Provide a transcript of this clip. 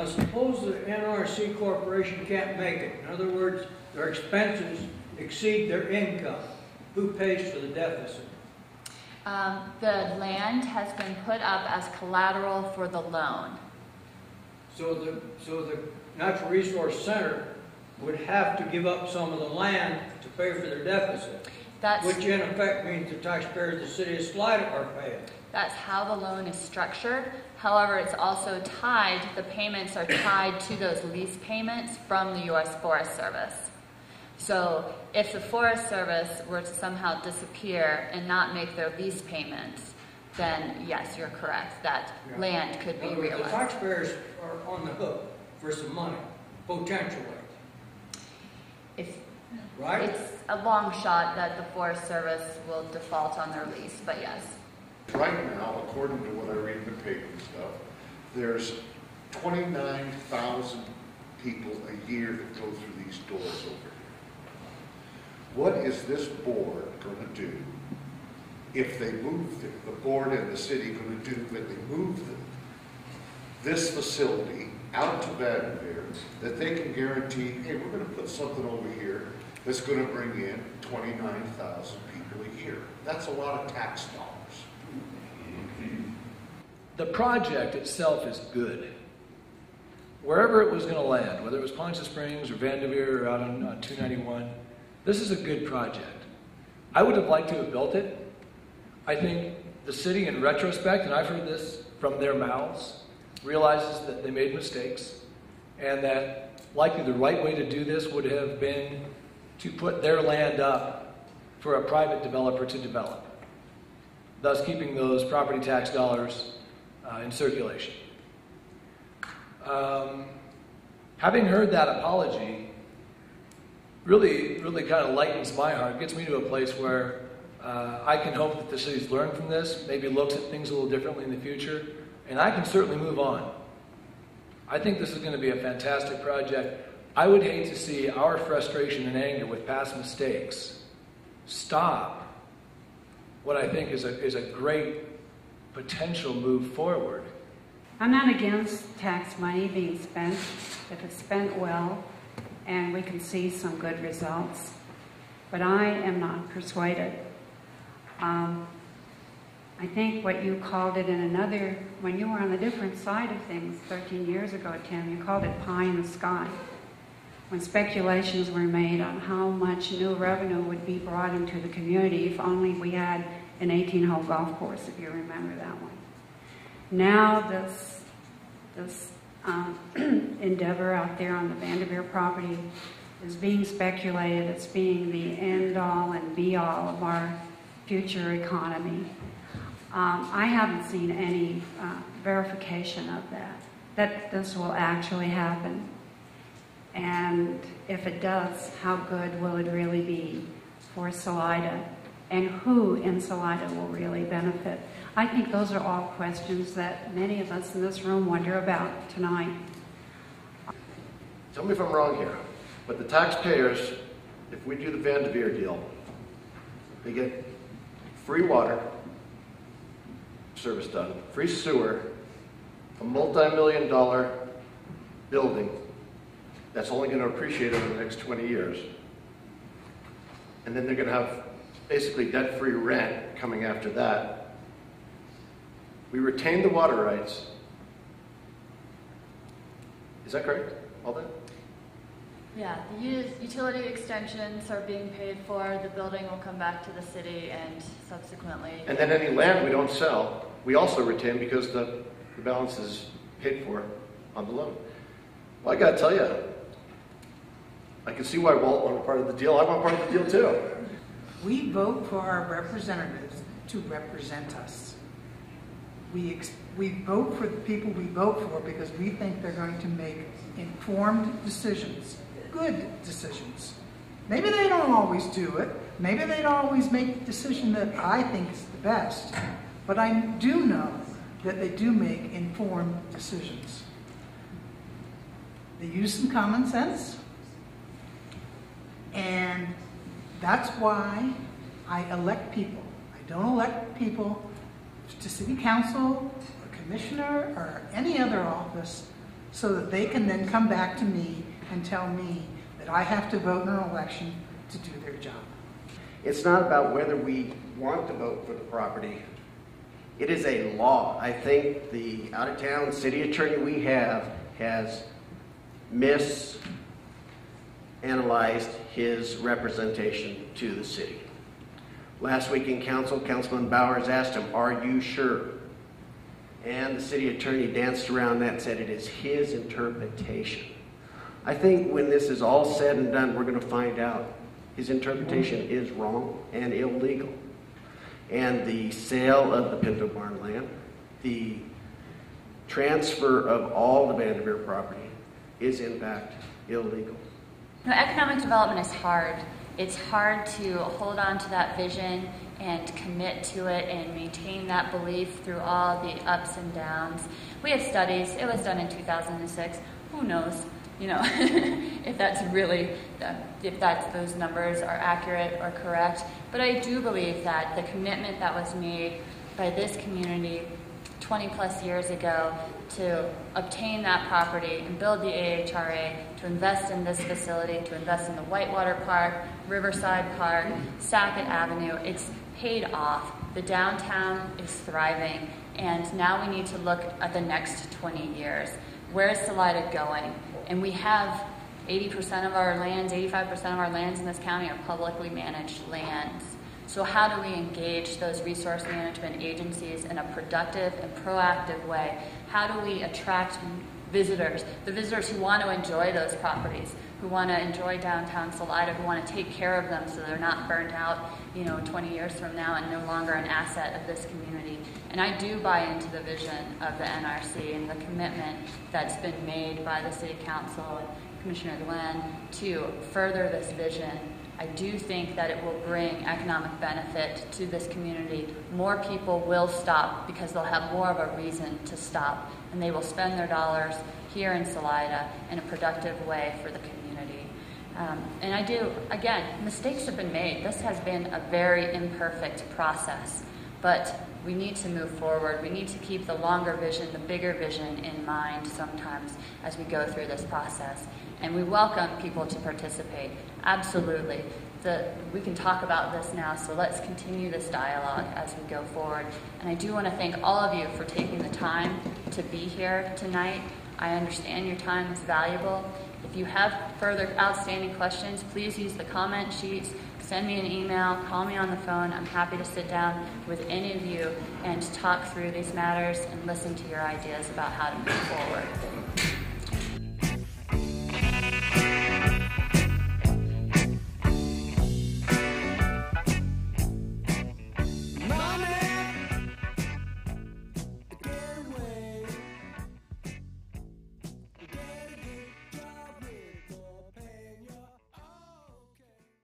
Now suppose the NRC corporation can't make it. In other words, their expenses exceed their income. Who pays for the deficit? The land has been put up as collateral for the loan. So the Natural Resource Center would have to give up some of the land to pay for their deficit, which in effect means the taxpayers of the city of Salida are paying. That's how the loan is structured. However, it's also tied, the payments are tied to those lease payments from the U.S. Forest Service. So if the Forest Service were to somehow disappear and not make their lease payments, then yes, you're correct, that land could be realized. The taxpayers are on the hook for some money, potentially. Right? It's a long shot that the Forest Service will default on their lease, but yes. Right now, according to what I read in the paper and stuff, there's 29,000 people a year that go through these doors over here. What is this board going to do if they move the board and the city going to do when they move this facility out to Vanderveer, that they can guarantee, hey, we're going to put something over here that's going to bring in 29,000 people a year. That's a lot of tax dollars. The project itself is good. Wherever it was going to land, whether it was Poncha Springs or Vanderveer or out on 291, this is a good project. I would have liked to have built it. I think the city, in retrospect, and I've heard this from their mouths, realizes that they made mistakes and that likely the right way to do this would have been to put their land up for a private developer to develop, thus keeping those property tax dollars in circulation. Having heard that apology really kind of lightens my heart, gets me to a place where I can hope that the city's learned from this, maybe looks at things a little differently in the future, and I can certainly move on. I think this is going to be a fantastic project. I would hate to see our frustration and anger with past mistakes stop what I think is a great potential move forward. I'm not against tax money being spent if it's spent well and we can see some good results, but I am not persuaded. I think what you called it in another, when you were on a different side of things 13 years ago, Tim, you called it pie in the sky. When speculations were made on how much new revenue would be brought into the community if only we had an 18-hole golf course, if you remember that one. Now this endeavor out there on the Vanderveer property is being speculated. It's being the end-all and be-all of our future economy. I haven't seen any verification of that this will actually happen. And if it does, how good will it really be for Salida? And who in Salida will really benefit? I think those are all questions that many of us in this room wonder about tonight. Tell me if I'm wrong here, but the taxpayers, if we do the Vanderveer deal, they get free water service done, free sewer, a multi-million-dollar building that's only going to appreciate over the next 20 years. And then they're going to have basically debt-free rent coming after that. We retain the water rights. Is that correct? All that? Yeah, the utility extensions are being paid for. The building will come back to the city and subsequently... And then any land we don't sell, we also retain because the balance is paid for on the loan. Well, I got to tell you, I can see why Walt wanted part of the deal. I want part of the deal too. We vote for our representatives to represent us. We vote for the people we vote for because we think they're going to make informed decisions, good decisions. Maybe they don't always do it. Maybe they don't always make the decision that I think is the best. But I do know that they do make informed decisions. They use some common sense. And that's why I elect people. I don't elect people to city council or commissioner or any other office so that they can then come back to me and tell me that I have to vote in an election to do their job. It's not about whether we want to vote for the property. It is a law. I think the out-of-town city attorney we have has misanalyzed his representation to the city. Last week in council, Councilman Bowers asked him, "Are you sure?" And the city attorney danced around that and said it is his interpretation. I think when this is all said and done, we're going to find out his interpretation is wrong and illegal. And the sale of the Pinto Barn land, the transfer of all the Vanderveer property is in fact illegal. Now, economic development is hard. It's hard to hold on to that vision and commit to it and maintain that belief through all the ups and downs. We have studies. It was done in 2006. Who knows? You know, if those numbers are accurate or correct. But I do believe that the commitment that was made by this community 20 plus years ago to obtain that property and build the AHRA, to invest in this facility, to invest in the Whitewater Park, Riverside Park, Sackett Avenue, it's paid off. The downtown is thriving, and now we need to look at the next 20 years. Where is Salida going? And we have 80% of our lands, 85% of our lands in this county are publicly managed lands. So how do we engage those resource management agencies in a productive and proactive way? How do we attract visitors, the visitors who want to enjoy those properties, who want to enjoy downtown Salida, who want to take care of them so they're not burned out, 20 years from now and no longer an asset of this community. And I do buy into the vision of the NRC and the commitment that's been made by the City Council and Commissioner Glenn to further this vision. I do think that it will bring economic benefit to this community. More people will stop because they'll have more of a reason to stop, and they will spend their dollars here in Salida in a productive way for the community. And I do, again, mistakes have been made. This has been a very imperfect process, but we need to move forward. We need to keep the longer vision, the bigger vision in mind sometimes as we go through this process. And we welcome people to participate. Absolutely. We can talk about this now, so let's continue this dialogue as we go forward. And I do want to thank all of you for taking the time to be here tonight. I understand your time is valuable. If you have further outstanding questions, please use the comment sheets, send me an email, call me on the phone. I'm happy to sit down with any of you and talk through these matters and listen to your ideas about how to move forward.